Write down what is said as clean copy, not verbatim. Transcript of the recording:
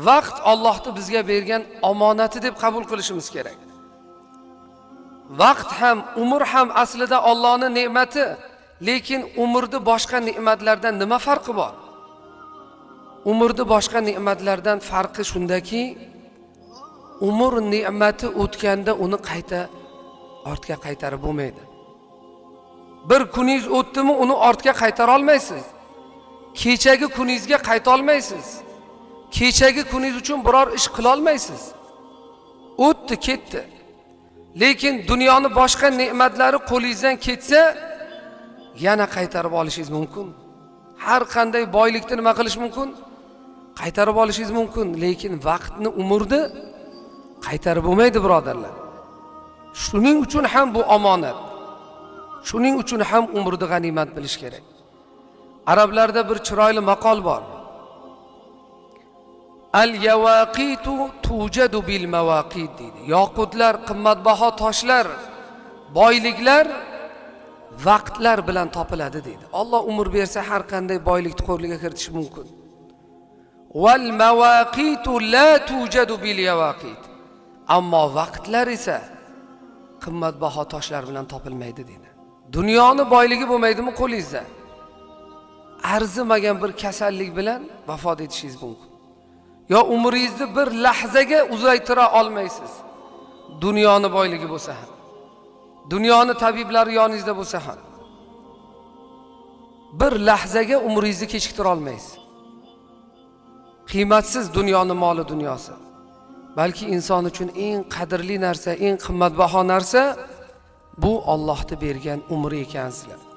vaqt Allohning bizga bergan omonati deb qabul qilishimiz kerak. Vaqt ham, umr ham aslida Allohning ne'mati, lekin umrni boshqa ne'matlardan nima farqi bor? Umrni boshqa ne'matlardan farqi shundaki, umr ne'mati o'tganda uni qayta ortga qaytarib bo'lmaydi. Bir kuningiz o'tdimi, uni ortga qaytara olmaysiz. Kechagi kuningizga qayta olmaysiz. Kechagi kuningiz uchun biror ish qila olmaysiz. O'tdi, ketdi. Lekin dunyoni boshqa ne'matlari qo'lingizdan ketsa, yana qaytarib olishingiz mumkin. Har qanday boylikni nima qilish mumkin? Qaytarib olishingiz mumkin, lekin vaqtni, umrni qaytarib bo'lmaydi, birodarlar. Shuning uchun ham bu omonat. Shuning uchun ham umrni g'animat bilish kerak. Arablarda bir chiroyli maqol bor. Al-yawaqitu tujadu bil mawaqit deydi. Yoqutlar, qimmatbaho toshlar, boyliklar vaqtlar bilan topiladi deydi. Alloh umr bersa har qanday boylikni qo'liga kiritish mumkin. Wal mawaqitu la tujadu bil yawaqit. Ammo vaqtlar esa qimmatbaho toshlar bilan topilmaydi deydi. Dunyoni boyligi bo'lmaydimi qo'lingizda? Arzimagan bir kasallik bilan vafot etishingiz mumkin. Yo umringizni bir lahzaga uzaytira olmaysiz. Dunyoni boyligi bo'lsa ham. Dunyoni tabiblari yoningizda bo'lsa ham. Bir lahzaga umringizni kechiktira olmaysiz. Qiymatsiz dunyoni moli dunyosi. Balki inson uchun eng qadrli narsa, eng qimmatbaho narsa bu Allohning bergan umri ekan sizlar.